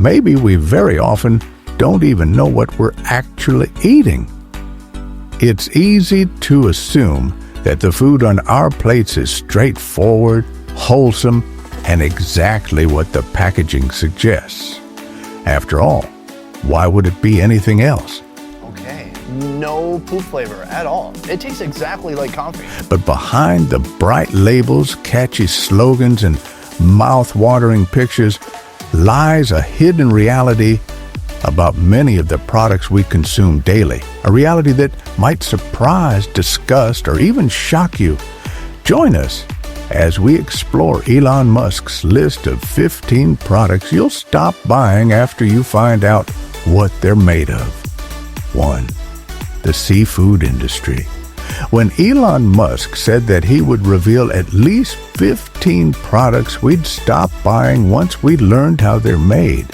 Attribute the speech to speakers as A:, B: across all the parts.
A: maybe we very often don't even know what we're actually eating. It's easy to assume that the food on our plates is straightforward, wholesome, and exactly what the packaging suggests. After all, why would it be anything else?
B: Okay, no poop flavor at all. It tastes exactly like coffee.
A: But behind the bright labels, catchy slogans, and mouth-watering pictures lies a hidden reality about many of the products we consume daily. A reality that might surprise, disgust, or even shock you. Join us as we explore Elon Musk's list of 15 products you'll stop buying after you find out what they're made of. 1. The seafood industry. When Elon Musk said that he would reveal at least 15 products we'd stop buying once we learned how they're made,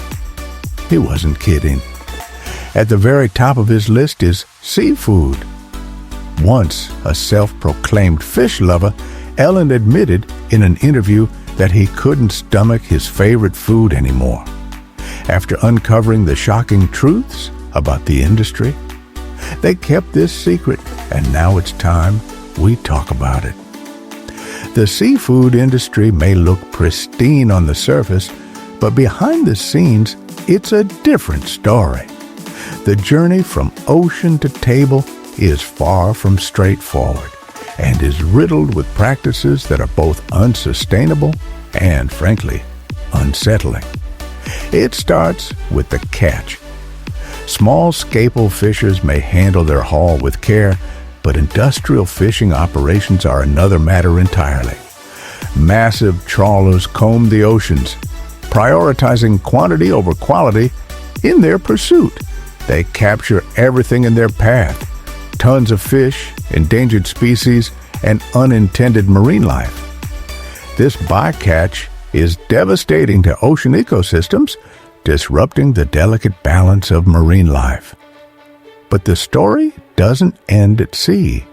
A: he wasn't kidding. At the very top of his list is seafood. Once a self-proclaimed fish lover, Elon admitted in an interview that he couldn't stomach his favorite food anymore. After uncovering the shocking truths about the industry, they kept this secret, and now it's time we talk about it. The seafood industry may look pristine on the surface, but behind the scenes, it's a different story. The journey from ocean to table is far from straightforward and is riddled with practices that are both unsustainable and, frankly, unsettling. It starts with the catch. Small scalpel fishers may handle their haul with care, but industrial fishing operations are another matter entirely. Massive trawlers comb the oceans, prioritizing quantity over quality in their pursuit. They capture everything in their path: tons of fish, endangered species, and unintended marine life. This bycatch is devastating to ocean ecosystems, disrupting the delicate balance of marine life. But the story doesn't end at sea.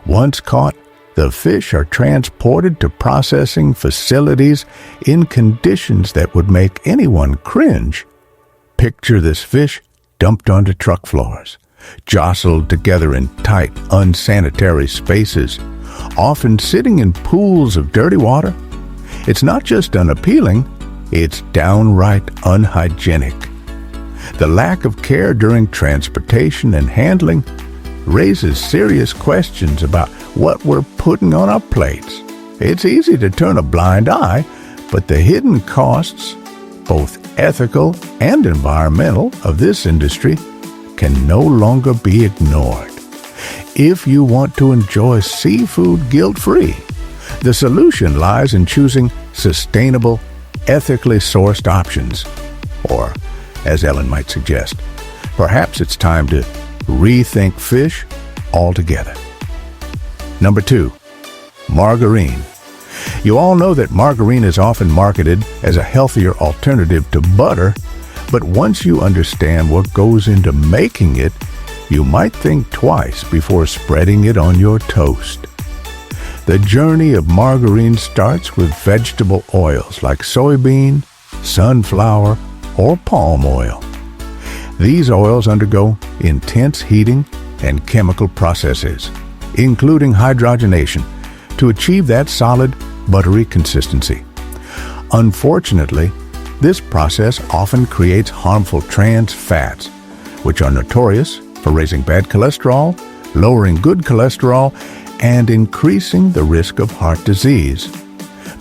A: Once caught, the fish are transported to processing facilities in conditions that would make anyone cringe. Picture this fish dumped onto truck floors, jostled together in tight, unsanitary spaces, often sitting in pools of dirty water. It's not just unappealing, it's downright unhygienic. The lack of care during transportation and handling raises serious questions about what we're putting on our plates. It's easy to turn a blind eye, but the hidden costs, both ethical and environmental, of this industry can no longer be ignored. If you want to enjoy seafood guilt-free, the solution lies in choosing sustainable, ethically sourced options. Or, as Ellen might suggest, perhaps it's time to rethink fish altogether. Number 2, margarine. You all know that margarine is often marketed as a healthier alternative to butter, but once you understand what goes into making it, you might think twice before spreading it on your toast. The journey of margarine starts with vegetable oils like soybean, sunflower, or palm oil. These oils undergo intense heating and chemical processes, including hydrogenation, to achieve that solid, buttery consistency. Unfortunately, this process often creates harmful trans fats, which are notorious for raising bad cholesterol, lowering good cholesterol, and increasing the risk of heart disease.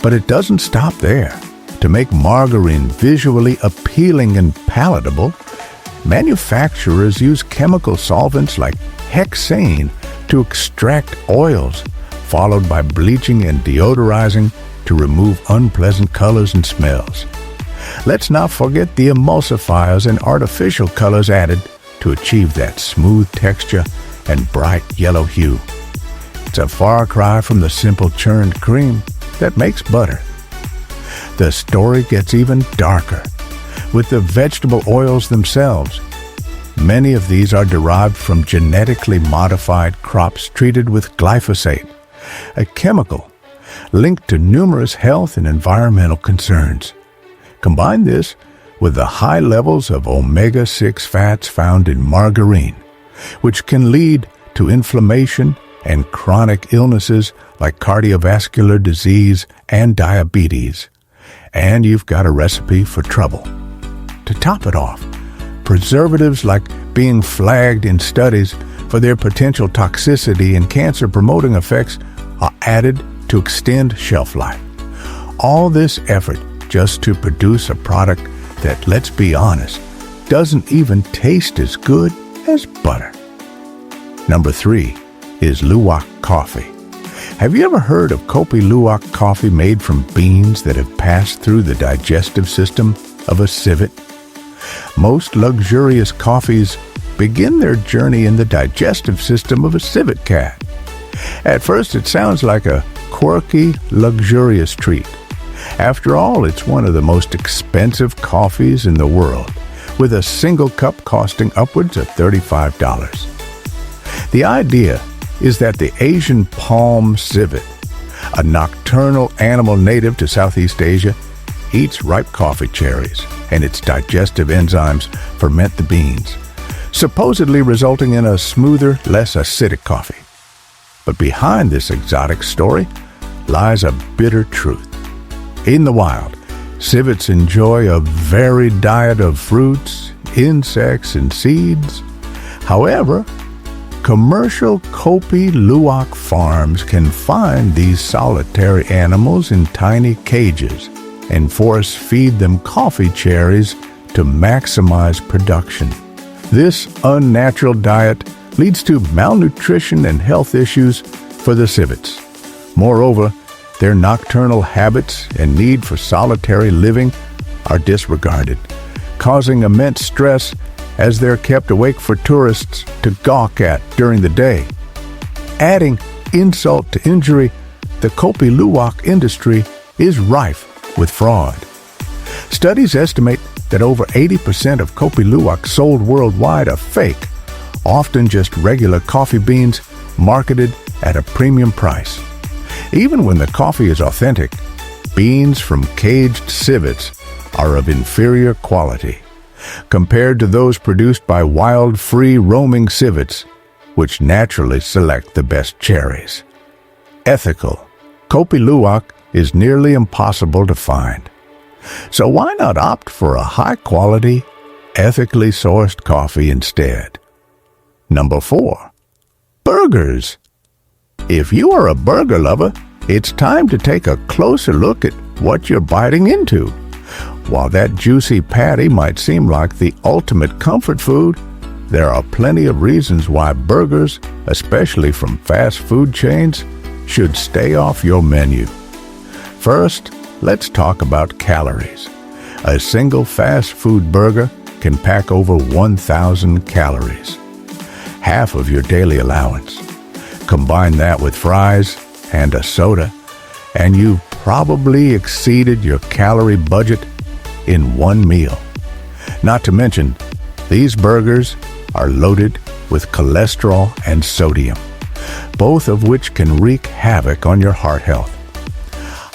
A: But it doesn't stop there. To make margarine visually appealing and palatable, manufacturers use chemical solvents like hexane to extract oils, followed by bleaching and deodorizing to remove unpleasant colors and smells. Let's not forget the emulsifiers and artificial colors added to achieve that smooth texture and bright yellow hue. It's a far cry from the simple churned cream that makes butter. The story gets even darker with the vegetable oils themselves. Many of these are derived from genetically modified crops treated with glyphosate, a chemical linked to numerous health and environmental concerns. Combine this with the high levels of omega-6 fats found in margarine, which can lead to inflammation and chronic illnesses like cardiovascular disease and diabetes. And you've got a recipe for trouble. To top it off, preservatives like being flagged in studies for their potential toxicity and cancer-promoting effects are added to extend shelf life. All this effort just to produce a product that, let's be honest, doesn't even taste as good as butter. Number 3 is luwak coffee. Have you ever heard of Kopi Luwak coffee made from beans that have passed through the digestive system of a civet? Most luxurious coffees begin their journey in the digestive system of a civet cat. At first, it sounds like a quirky, luxurious treat. After all, it's one of the most expensive coffees in the world, with a single cup costing upwards of $35. The idea is that the Asian palm civet, a nocturnal animal native to Southeast Asia, eats ripe coffee cherries, and its digestive enzymes ferment the beans, supposedly resulting in a smoother, less acidic coffee. But behind this exotic story lies a bitter truth. In the wild, civets enjoy a varied diet of fruits, insects, and seeds. However, commercial Kopi Luwak farms can find these solitary animals in tiny cages and force-feed them coffee cherries to maximize production. This unnatural diet leads to malnutrition and health issues for the civets. Moreover, their nocturnal habits and need for solitary living are disregarded, causing immense stress as they're kept awake for tourists to gawk at during the day. Adding insult to injury, the Kopi Luwak industry is rife with fraud. Studies estimate that over 80% of Kopi Luwak sold worldwide are fake, often just regular coffee beans marketed at a premium price. Even when the coffee is authentic, beans from caged civets are of inferior quality compared to those produced by wild, free roaming civets, which naturally select the best cherries. Ethical Kopi Luwak is nearly impossible to find. So why not opt for a high-quality, ethically sourced coffee instead? Number 4. Burgers. If you are a burger lover, it's time to take a closer look at what you're biting into. While that juicy patty might seem like the ultimate comfort food, there are plenty of reasons why burgers, especially from fast food chains, should stay off your menu. First, let's talk about calories. A single fast food burger can pack over 1,000 calories, half of your daily allowance. Combine that with fries and a soda, and you've probably exceeded your calorie budget in one meal. Not to mention, these burgers are loaded with cholesterol and sodium, both of which can wreak havoc on your heart health.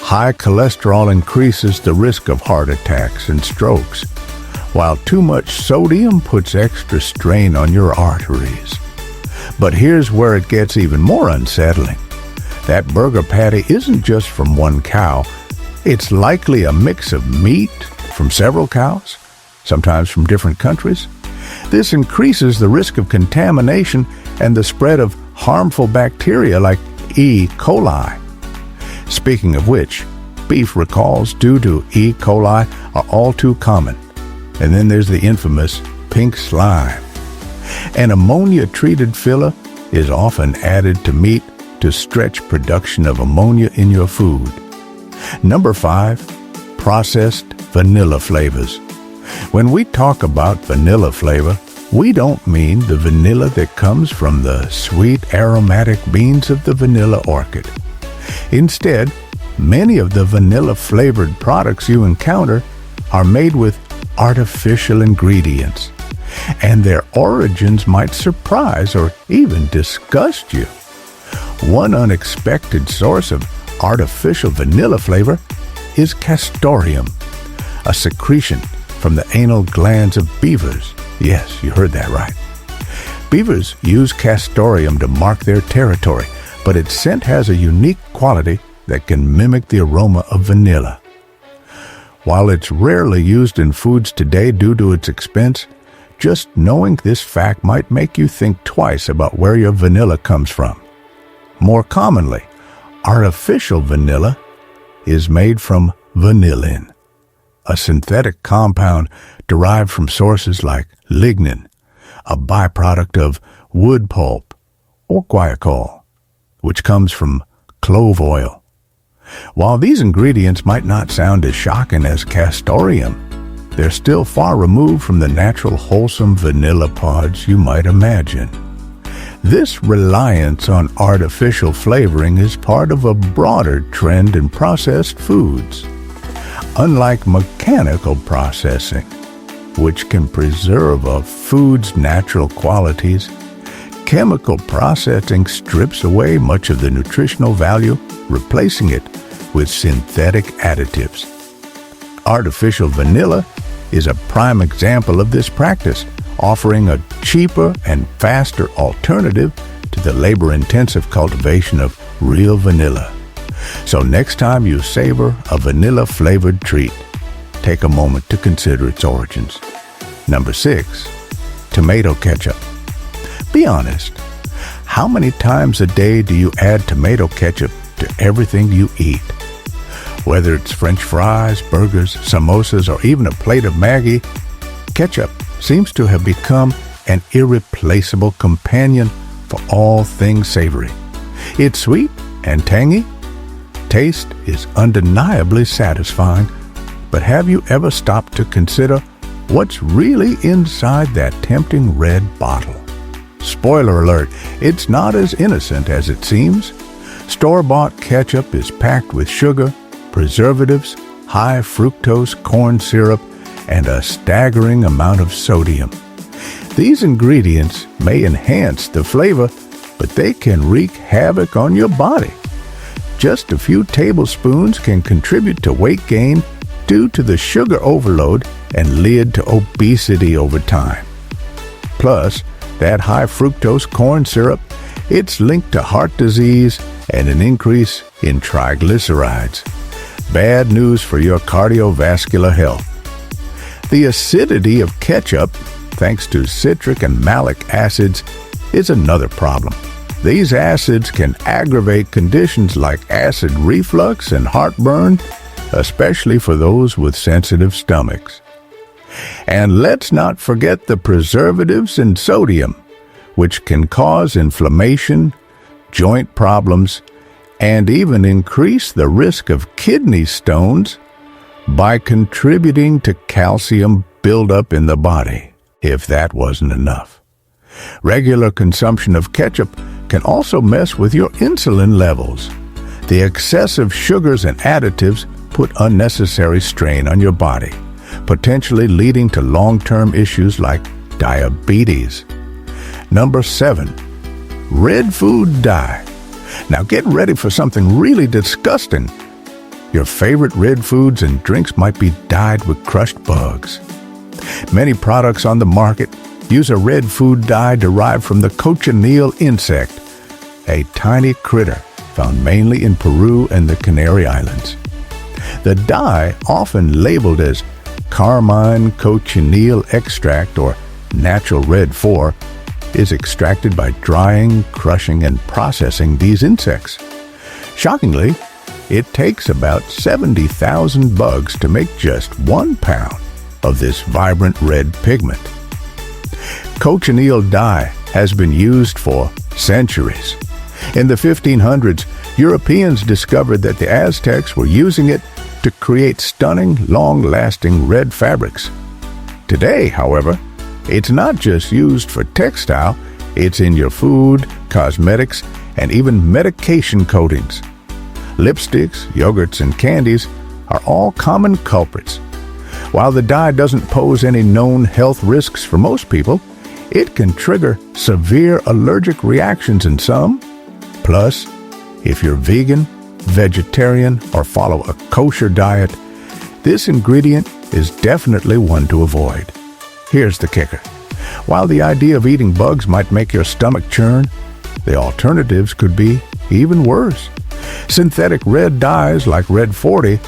A: High cholesterol increases the risk of heart attacks and strokes, while too much sodium puts extra strain on your arteries. But here's where it gets even more unsettling. That burger patty isn't just from one cow. It's likely a mix of meat from several cows, sometimes from different countries. This increases the risk of contamination and the spread of harmful bacteria like E. coli. Speaking of which, beef recalls due to E. coli are all too common. And then there's the infamous pink slime. An ammonia-treated filler is often added to meat to stretch production of ammonia in your food. Number 5, processed vanilla flavors. When we talk about vanilla flavor, we don't mean the vanilla that comes from the sweet aromatic beans of the vanilla orchid. Instead, many of the vanilla-flavored products you encounter are made with artificial ingredients, and their origins might surprise or even disgust you. One unexpected source of artificial vanilla flavor is castoreum, a secretion from the anal glands of beavers. Yes, you heard that right. Beavers use castoreum to mark their territory, but its scent has a unique quality that can mimic the aroma of vanilla. While it's rarely used in foods today due to its expense, just knowing this fact might make you think twice about where your vanilla comes from. More commonly, artificial vanilla is made from vanillin, a synthetic compound derived from sources like lignin, a byproduct of wood pulp, or guaiacol, which comes from clove oil. While these ingredients might not sound as shocking as castoreum, they're still far removed from the natural wholesome vanilla pods you might imagine. This reliance on artificial flavoring is part of a broader trend in processed foods. Unlike mechanical processing, which can preserve a food's natural qualities, chemical processing strips away much of the nutritional value, replacing it with synthetic additives. Artificial vanilla is a prime example of this practice, offering a cheaper and faster alternative to the labor-intensive cultivation of real vanilla. So next time you savor a vanilla-flavored treat, take a moment to consider its origins. Number 6, tomato ketchup. Be honest, how many times a day do you add tomato ketchup to everything you eat? Whether it's French fries, burgers, samosas, or even a plate of Maggi, ketchup seems to have become an irreplaceable companion for all things savory. It's sweet and tangy. Taste is undeniably satisfying, but have you ever stopped to consider what's really inside that tempting red bottle? Spoiler alert, it's not as innocent as it seems. Store-bought ketchup is packed with sugar, preservatives, high fructose corn syrup, and a staggering amount of sodium. These ingredients may enhance the flavor, but they can wreak havoc on your body. Just a few tablespoons can contribute to weight gain due to the sugar overload and lead to obesity over time. Plus, that high fructose corn syrup, it's linked to heart disease and an increase in triglycerides. Bad news for your cardiovascular health. The acidity of ketchup, thanks to citric and malic acids, is another problem. These acids can aggravate conditions like acid reflux and heartburn, especially for those with sensitive stomachs. And let's not forget the preservatives and sodium, which can cause inflammation, joint problems, and even increase the risk of kidney stones by contributing to calcium buildup in the body, if that wasn't enough. Regular consumption of ketchup can also mess with your insulin levels. The excessive sugars and additives put unnecessary strain on your body, potentially leading to long-term issues like diabetes. Number 7, red food dye. Now get ready for something really disgusting. Your favorite red foods and drinks might be dyed with crushed bugs. Many products on the market use a red food dye derived from the cochineal insect, a tiny critter found mainly in Peru and the Canary Islands. The dye, often labeled as carmine cochineal extract or natural red 4, is extracted by drying, crushing, and processing these insects. Shockingly, it takes about 70,000 bugs to make just 1 pound of this vibrant red pigment. Cochineal dye has been used for centuries. In the 1500s, Europeans discovered that the Aztecs were using it to create stunning, long-lasting red fabrics. Today, however, it's not just used for textile, it's in your food, cosmetics, and even medication coatings. Lipsticks, yogurts, and candies are all common culprits. While the dye doesn't pose any known health risks for most people, it can trigger severe allergic reactions in some. Plus, if you're vegan, vegetarian, or follow a kosher diet, this ingredient is definitely one to avoid. Here's the kicker. While the idea of eating bugs might make your stomach churn, the alternatives could be even worse. Synthetic red dyes like Red 40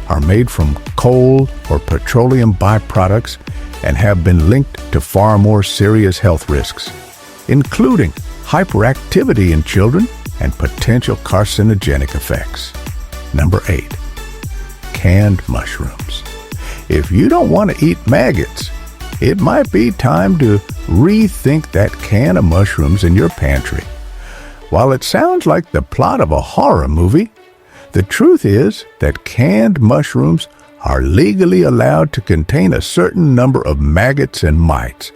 A: are made from coal or petroleum byproducts and have been linked to far more serious health risks, including hyperactivity in children and potential carcinogenic effects. Number 8. Canned mushrooms. If you don't want to eat maggots, it might be time to rethink that can of mushrooms in your pantry. While it sounds like the plot of a horror movie, the truth is that canned mushrooms are legally allowed to contain a certain number of maggots and mites.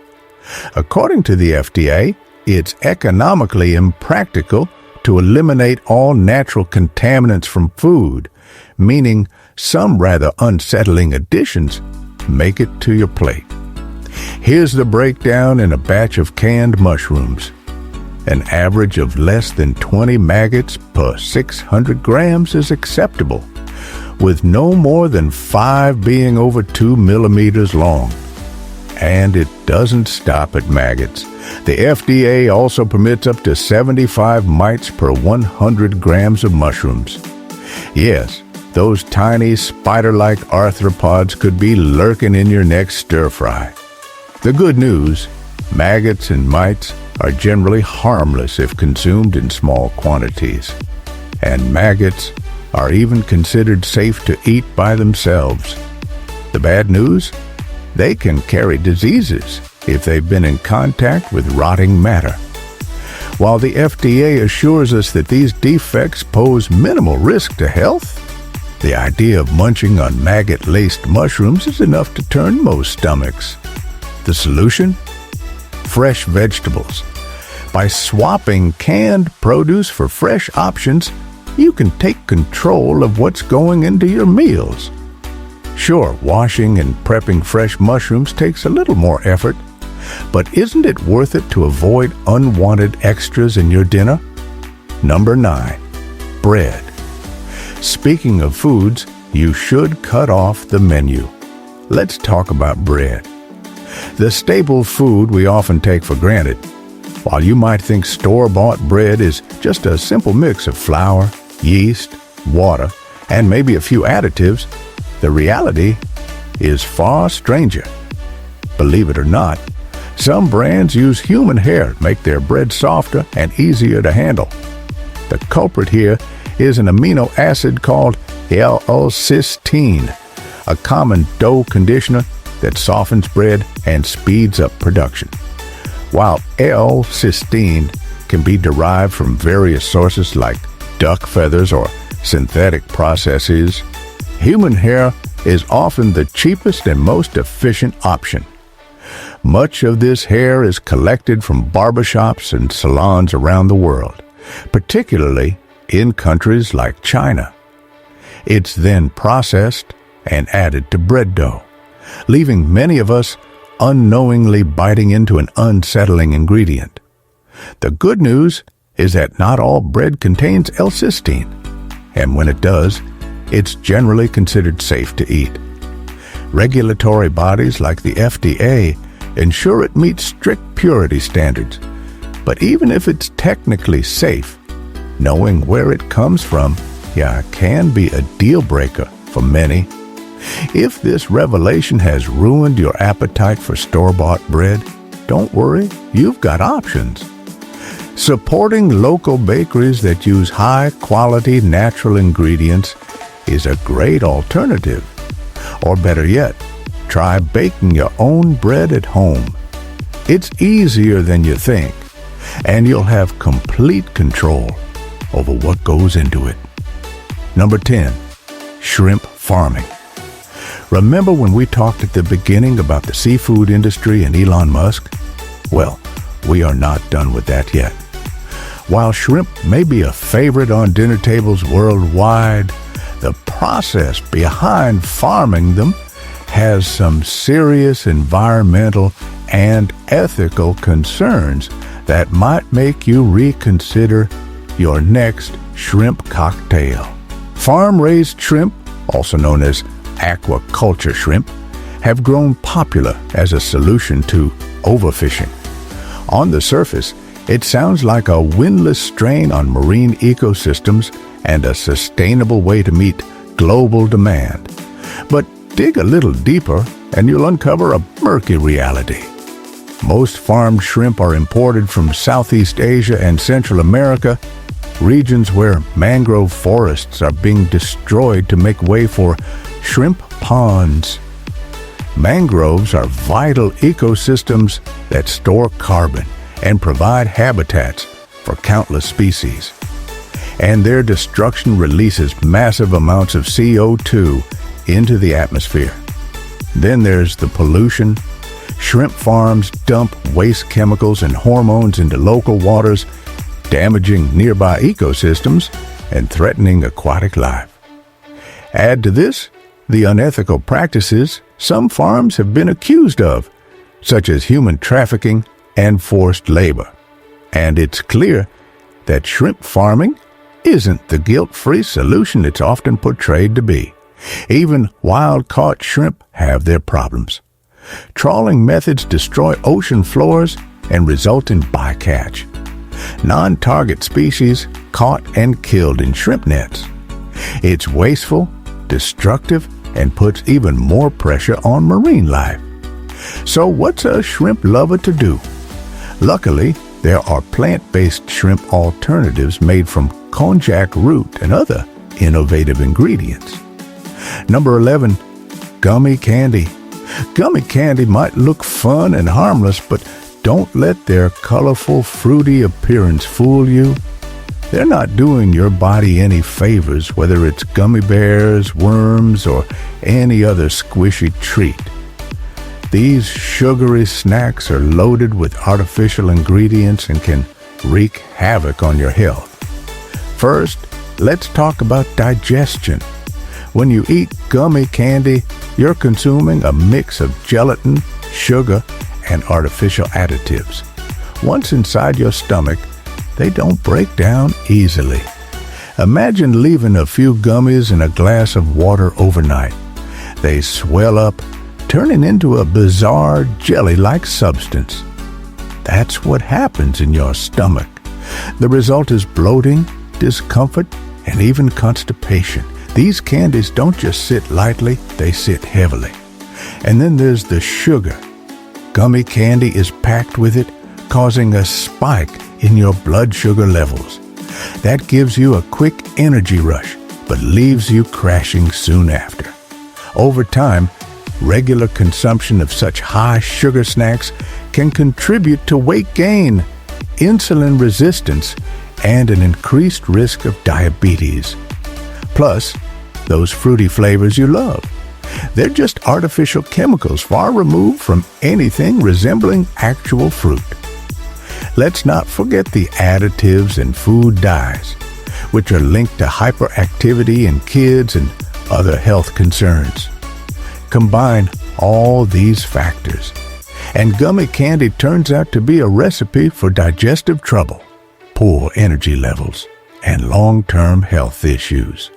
A: According to the FDA, it's economically impractical to eliminate all natural contaminants from food, meaning some rather unsettling additions make it to your plate. Here's the breakdown in a batch of canned mushrooms. An average of less than 20 maggots per 600 grams is acceptable, with no more than 5 being over 2 millimeters long. And it doesn't stop at maggots. The FDA also permits up to 75 mites per 100 grams of mushrooms. Yes, those tiny spider-like arthropods could be lurking in your next stir-fry. The good news, maggots and mites are generally harmless if consumed in small quantities. And maggots are even considered safe to eat by themselves. The bad news? They can carry diseases if they've been in contact with rotting matter. While the FDA assures us that these defects pose minimal risk to health, the idea of munching on maggot-laced mushrooms is enough to turn most stomachs. The solution? Fresh vegetables. By swapping canned produce for fresh options, you can take control of what's going into your meals. Sure, washing and prepping fresh mushrooms takes a little more effort, but isn't it worth it to avoid unwanted extras in your dinner? Number 9. Bread. Speaking of foods, you should cut off the menu. Let's talk about bread. The staple food we often take for granted. While you might think store-bought bread is just a simple mix of flour, yeast, water, and maybe a few additives, the reality is far stranger. Believe it or not, some brands use human hair to make their bread softer and easier to handle. The culprit here is an amino acid called L-cysteine, a common dough conditioner that softens bread and speeds up production. While L-cysteine can be derived from various sources like duck feathers or synthetic processes, human hair is often the cheapest and most efficient option. Much of this hair is collected from barbershops and salons around the world, particularly in countries like China. It's then processed and added to bread dough, leaving many of us unknowingly biting into an unsettling ingredient. The good news is that not all bread contains L-cysteine, and when it does, it's generally considered safe to eat. Regulatory bodies like the FDA ensure it meets strict purity standards, but even if it's technically safe, knowing where it comes from, can be a deal breaker for many. If this revelation has ruined your appetite for store-bought bread, don't worry, you've got options. Supporting local bakeries that use high-quality natural ingredients is a great alternative. Or better yet, try baking your own bread at home. It's easier than you think, and you'll have complete control over what goes into it. Number 10. Shrimp farming. Remember when we talked at the beginning about the seafood industry and Elon Musk? Well, we are not done with that yet. While shrimp may be a favorite on dinner tables worldwide, the process behind farming them has some serious environmental and ethical concerns that might make you reconsider your next shrimp cocktail. Farm-raised shrimp, also known as aquaculture shrimp have grown popular as a solution to overfishing. On the surface, it sounds like a windless strain on marine ecosystems and a sustainable way to meet global demand. But dig a little deeper and you'll uncover a murky reality. Most farmed shrimp are imported from Southeast Asia and Central America, regions where mangrove forests are being destroyed to make way for shrimp ponds. Mangroves are vital ecosystems that store carbon and provide habitats for countless species. And their destruction releases massive amounts of CO2 into the atmosphere. Then there's the pollution. Shrimp farms dump waste chemicals and hormones into local waters, damaging nearby ecosystems and threatening aquatic life. Add to this the unethical practices some farms have been accused of, such as human trafficking and forced labor. And it's clear that shrimp farming isn't the guilt-free solution it's often portrayed to be. Even wild-caught shrimp have their problems. Trawling methods destroy ocean floors and result in bycatch. Non-target species caught and killed in shrimp nets. It's wasteful, destructive, and puts even more pressure on marine life. So what's a shrimp lover to do? Luckily, there are plant-based shrimp alternatives made from konjac root and other innovative ingredients. Number 11, gummy candy. Gummy candy might look fun and harmless, but don't let their colorful, fruity appearance fool you. They're not doing your body any favors, whether it's gummy bears, worms, or any other squishy treat. These sugary snacks are loaded with artificial ingredients and can wreak havoc on your health. First, let's talk about digestion. When you eat gummy candy, you're consuming a mix of gelatin, sugar, and artificial additives. Once inside your stomach, they don't break down easily. Imagine leaving a few gummies in a glass of water overnight. They swell up, turning into a bizarre jelly-like substance. That's what happens in your stomach. The result is bloating, discomfort, and even constipation. These candies don't just sit lightly, they sit heavily. And then there's the sugar. Gummy candy is packed with it, causing a spike in your blood sugar levels. That gives you a quick energy rush, but leaves you crashing soon after. Over time, regular consumption of such high sugar snacks can contribute to weight gain, insulin resistance, and an increased risk of diabetes. Plus, those fruity flavors you love. They're just artificial chemicals far removed from anything resembling actual fruit. Let's not forget the additives and food dyes, which are linked to hyperactivity in kids and other health concerns. Combine all these factors, and gummy candy turns out to be a recipe for digestive trouble, poor energy levels, and long-term health issues.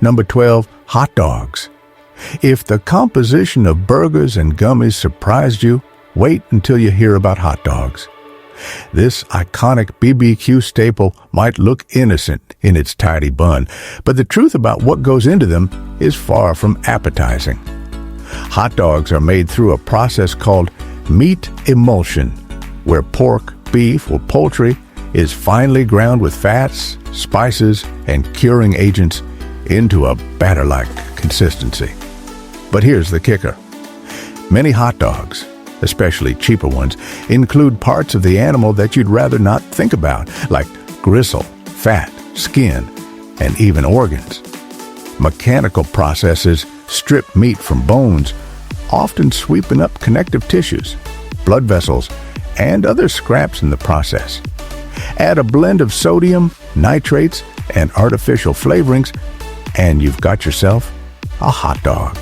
A: Number 12, hot dogs. If the composition of burgers and gummies surprised you, wait until you hear about hot dogs. This iconic BBQ staple might look innocent in its tidy bun, but the truth about what goes into them is far from appetizing. Hot dogs are made through a process called meat emulsion, where pork, beef, or poultry is finely ground with fats, spices, and curing agents into a batter-like consistency. But here's the kicker. Many hot dogs, especially cheaper ones, include parts of the animal that you'd rather not think about, like gristle, fat, skin, and even organs. Mechanical processes strip meat from bones, often sweeping up connective tissues, blood vessels, and other scraps in the process. Add a blend of sodium, nitrates, and artificial flavorings, and you've got yourself a hot dog.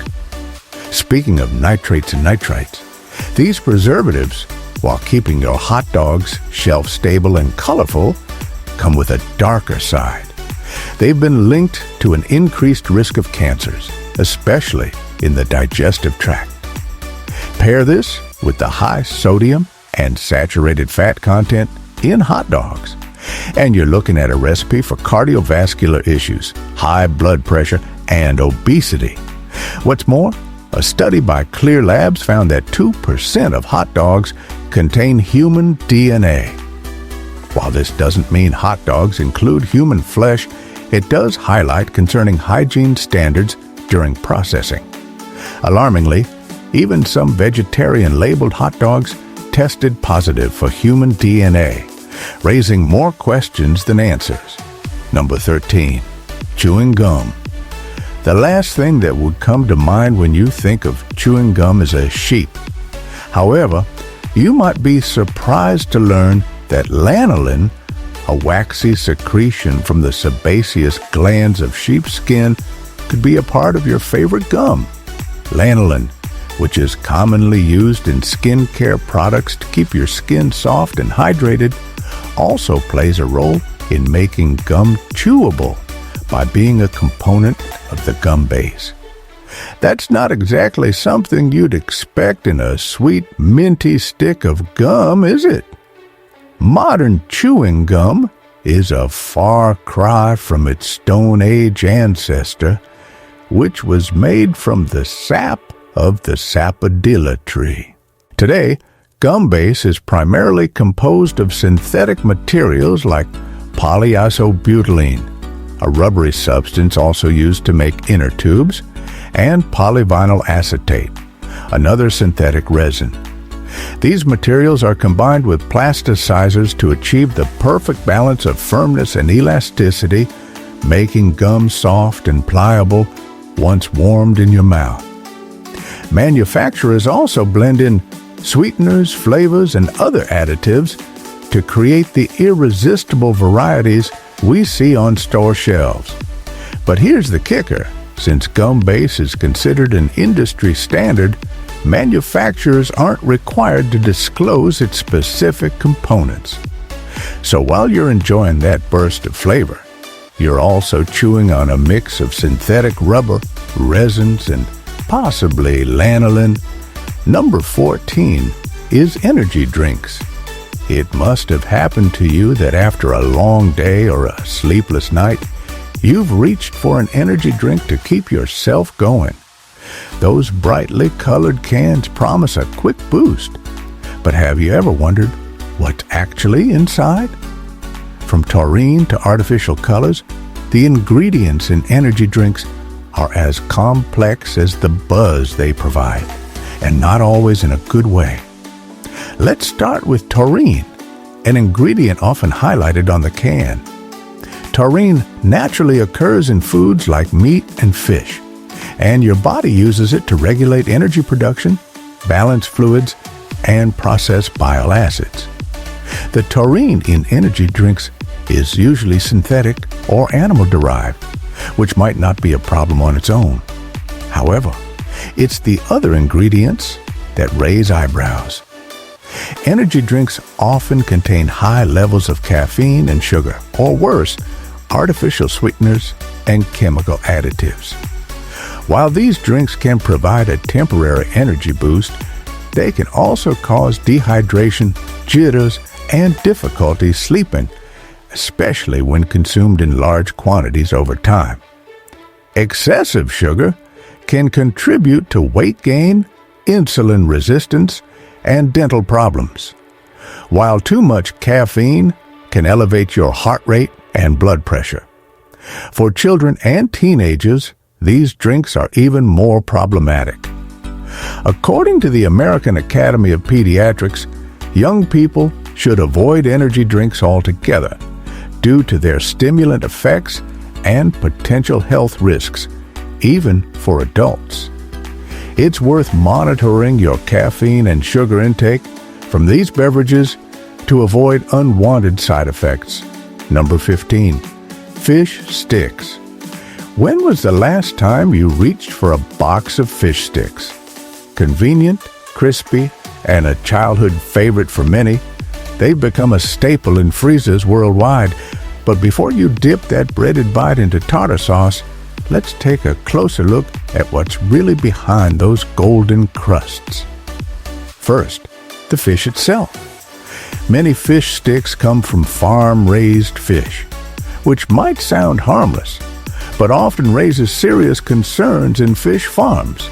A: Speaking of nitrates and nitrites, these preservatives, while keeping your hot dogs shelf-stable and colorful, come with a darker side. They've been linked to an increased risk of cancers, especially in the digestive tract. Pair this with the high sodium and saturated fat content in hot dogs, and you're looking at a recipe for cardiovascular issues, high blood pressure, and obesity. What's more, a study by Clear Labs found that 2% of hot dogs contain human DNA. While this doesn't mean hot dogs include human flesh, it does highlight concerning hygiene standards during processing. Alarmingly, even some vegetarian-labeled hot dogs tested positive for human DNA, raising more questions than answers. Number 13. Chewing gum. The last thing that would come to mind when you think of chewing gum is a sheep. However, you might be surprised to learn that lanolin, a waxy secretion from the sebaceous glands of sheep's skin, could be a part of your favorite gum. Lanolin, which is commonly used in skincare products to keep your skin soft and hydrated, also plays a role in making gum chewable by being a component of the gum base. That's not exactly something you'd expect in a sweet, minty stick of gum, is it? Modern chewing gum is a far cry from its Stone Age ancestor, which was made from the sap of the sapodilla tree. Today, gum base is primarily composed of synthetic materials like polyisobutylene, a rubbery substance also used to make inner tubes, and polyvinyl acetate, another synthetic resin. These materials are combined with plasticizers to achieve the perfect balance of firmness and elasticity, making gum soft and pliable once warmed in your mouth. Manufacturers also blend in sweeteners, flavors, and other additives to create the irresistible varieties we see on store shelves. But here's the kicker. Since gum base is considered an industry standard, manufacturers aren't required to disclose its specific components. So while you're enjoying that burst of flavor, you're also chewing on a mix of synthetic rubber, resins, and possibly lanolin. Number 14 is energy drinks. It must have happened to you that after a long day or a sleepless night, you've reached for an energy drink to keep yourself going. Those brightly colored cans promise a quick boost. But have you ever wondered what's actually inside? From taurine to artificial colors, the ingredients in energy drinks are as complex as the buzz they provide, and not always in a good way. Let's start with taurine, an ingredient often highlighted on the can. Taurine naturally occurs in foods like meat and fish, and your body uses it to regulate energy production, balance fluids, and process bile acids. The taurine in energy drinks is usually synthetic or animal-derived, which might not be a problem on its own. However, it's the other ingredients that raise eyebrows. Energy drinks often contain high levels of caffeine and sugar, or worse, artificial sweeteners and chemical additives. While these drinks can provide a temporary energy boost, they can also cause dehydration, jitters, and difficulty sleeping, especially when consumed in large quantities over time. Excessive sugar can contribute to weight gain, insulin resistance, and dental problems, while too much caffeine can elevate your heart rate and blood pressure. For children and teenagers, these drinks are even more problematic. According to the American Academy of Pediatrics, young people should avoid energy drinks altogether due to their stimulant effects and potential health risks, even for adults. It's worth monitoring your caffeine and sugar intake from these beverages to avoid unwanted side effects. Number 15, fish sticks. When was the last time you reached for a box of fish sticks? Convenient, crispy, and a childhood favorite for many, they've become a staple in freezers worldwide. But before you dip that breaded bite into tartar sauce, let's take a closer look at what's really behind those golden crusts. First, the fish itself. Many fish sticks come from farm-raised fish, which might sound harmless, but often raises serious concerns in fish farms.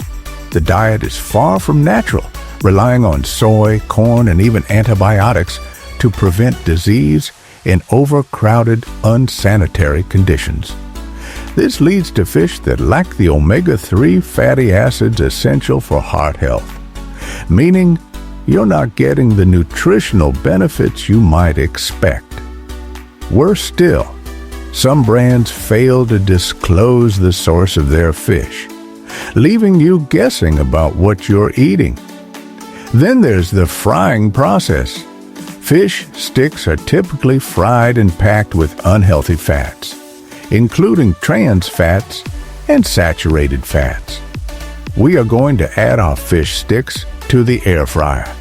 A: The diet is far from natural, relying on soy, corn, and even antibiotics to prevent disease in overcrowded, unsanitary conditions. This leads to fish that lack the omega-3 fatty acids essential for heart health, meaning you're not getting the nutritional benefits you might expect. Worse still, some brands fail to disclose the source of their fish, leaving you guessing about what you're eating. Then there's the frying process. Fish sticks are typically fried and packed with unhealthy fats, including trans fats and saturated fats. We are going to add our fish sticks to the air fryer.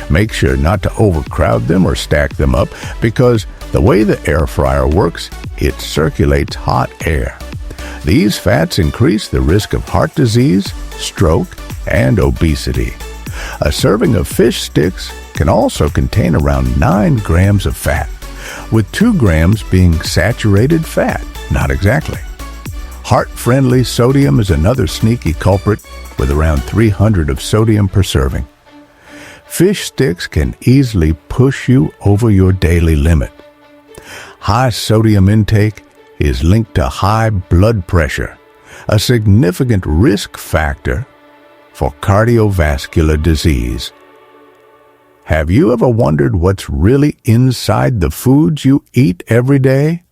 A: Make sure not to overcrowd them or stack them up, because the way the air fryer works, it circulates hot air. These fats increase the risk of heart disease, stroke, and obesity. A serving of fish sticks can also contain around 9 grams of fat, with 2 grams being saturated fat. Not exactly. Heart-friendly sodium is another sneaky culprit, with around 300 of sodium per serving. Fish sticks can easily push you over your daily limit. High sodium intake is linked to high blood pressure, a significant risk factor for cardiovascular disease. Have you ever wondered what's really inside the foods you eat every day?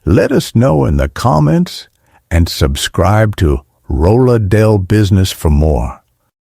A: Let us know in the comments and subscribe to Rolla Del Business for more.